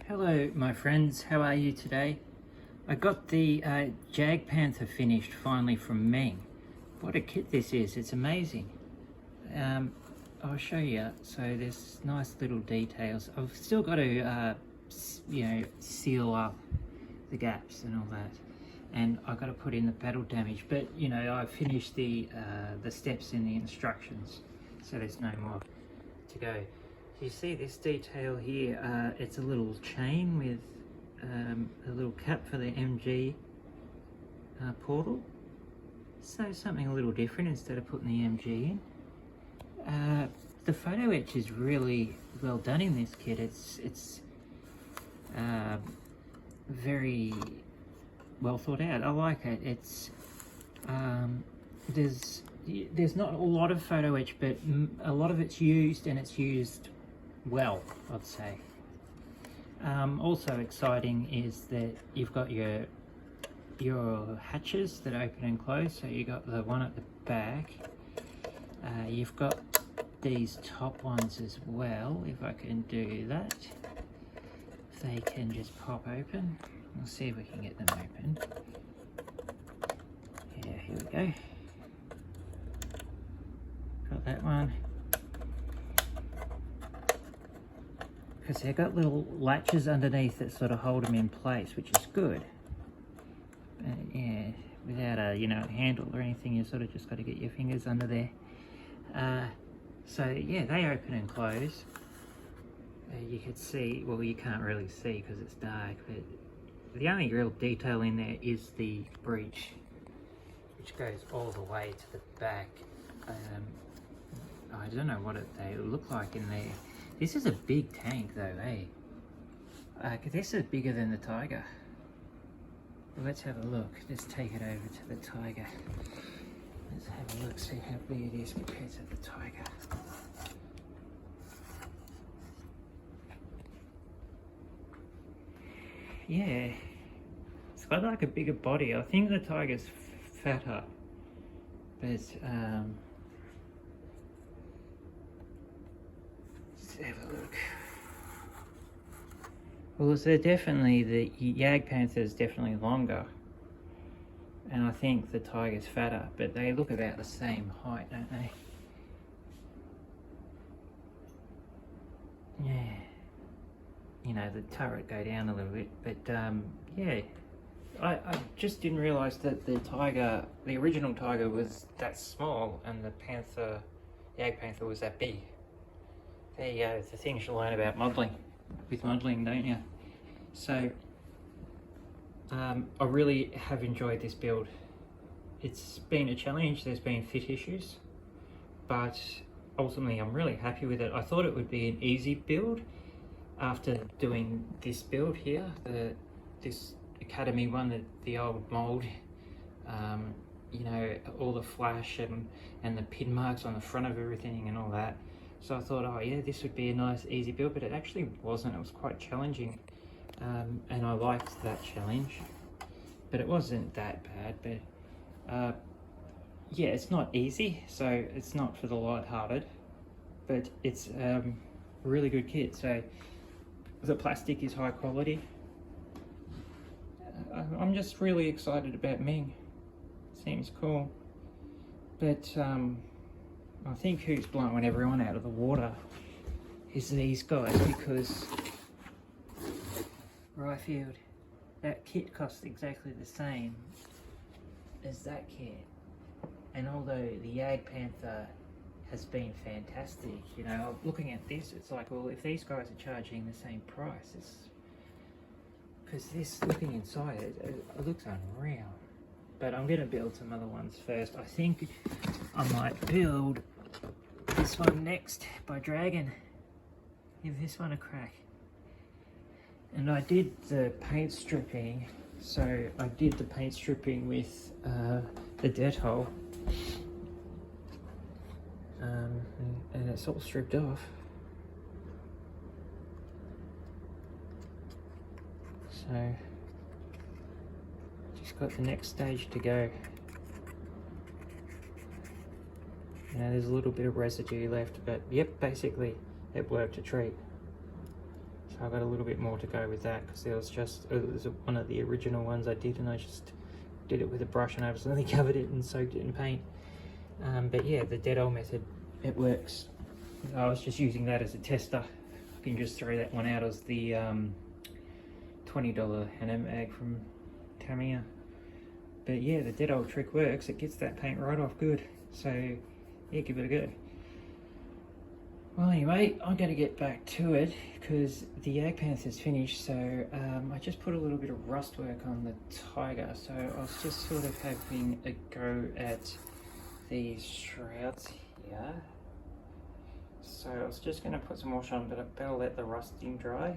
Hello my friends, how are you today? I got the Jagdpanther finished finally from Meng. What a kit this is, it's amazing. I'll show you. So there's nice little details. I've still got to seal up the gaps and all that. And I've got to put in the paddle damage, but I finished the steps in the instructions, so there's no more to go. You see this detail here, it's a little chain with a little cap for the MG portal. So something a little different instead of putting the MG in. The photo etch is really well done in this kit. It's very well thought out. I like it. It's there's not a lot of photo etch, but a lot of it's used, and it's used well, I'd say. Also exciting is that you've got your hatches that open and close. So you got the one at the back. You've got these top ones as well, if I can do that. They can just pop open. We'll see if we can get them open. Yeah, here we go. Got that one. Because they've got little latches underneath that sort of hold them in place, which is good. Yeah, without a handle or anything, you sort of just got to get your fingers under there. So yeah, they open and close. You can see, well, you can't really see because it's dark, but the only real detail in there is the breech, which goes all the way to the back. I don't know what they look like in there. This is a big tank though, eh? This is bigger than the Tiger. Well, let's have a look. Let's take it over to the Tiger. Let's have a look, see how big it is compared to the Tiger. Yeah, it's got like a bigger body. I think the Tiger's fatter, but let's have a look. Well, so definitely the Jagdpanther is definitely longer, and I think the Tiger's fatter, but they look about the same height, don't they? Yeah. The turret go down a little bit, but yeah, I just didn't realise that the original Tiger was that small, and the Jagdpanther was that big. There you go, it's the things you learn about modelling, don't you? So, I really have enjoyed this build. It's been a challenge, there's been fit issues, but ultimately I'm really happy with it. I thought it would be an easy build after doing this build here, this Academy one, the old mould, all the flash and the pin marks on the front of everything and all that. So I thought, oh yeah, this would be a nice easy build, but it actually wasn't. It was quite challenging, and I liked that challenge, but it wasn't that bad. But yeah, it's not easy, so it's not for the light-hearted, but it's a really good kit. So the plastic is high quality. I'm just really excited about Meng. Seems cool. But I think who's blowing everyone out of the water is these guys, because Ryfield, that kit costs exactly the same as that kit. And although the Jagdpanther has been fantastic, looking at this, it's like, well, if these guys are charging the same price, it's because this, looking inside it looks unreal. But I'm going to build some other ones first. I think I might build this one next by Dragon. Give this one a crack. And I did the paint stripping, so I did the paint stripping with the dead hole. And it's all stripped off. So just got the next stage to go. There's a little bit of residue left, but yep, basically it worked a treat. So I've got a little bit more to go with that because there was just, it was one of the original ones I did, and I just did it with a brush and absolutely covered it and soaked it in paint. But yeah, the dead old method, it works. I was just using that as a tester. I can just throw that one out as the $20 Hannah mag from Tamiya. But yeah, the dead old trick works. It gets that paint right off good. So yeah, give it a go. Well, anyway, I'm going to get back to it because the Jagdpanther's finished. So I just put a little bit of rust work on the Tiger. So I was just sort of having a go at these shrouds here. So I was just going to put some wash on, but I better let the rusting dry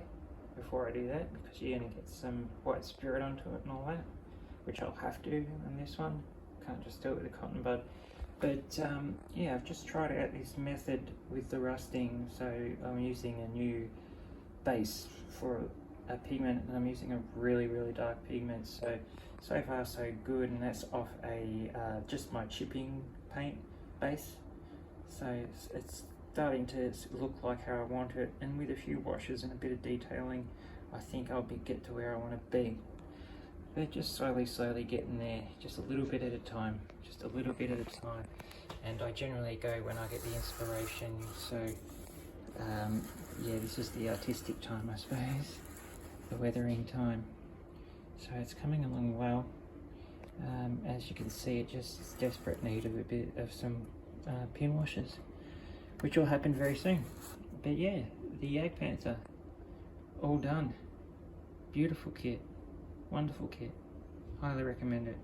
before I do that because you're going to get some white spirit onto it and all that, which I'll have to on this one. Can't just do it with a cotton bud. But yeah, I've just tried out this method with the rusting. So I'm using a new base for a pigment, and I'm using a really dark pigment. So far so good, and that's off a just my chipping paint base. So it's starting to look like how I want it, and with a few washes and a bit of detailing, I think I'll get to where I want to be. But just slowly getting there, just a little bit at a time, just a little bit at a time. And I generally go when I get the inspiration. So yeah, this is the artistic time, I suppose, the weathering time. So it's coming along well. As you can see, it just is desperate need of a bit of some pin washes, which will happen very soon. But yeah, the Jagdpanther, all done. Beautiful kit, wonderful kit, highly recommend it.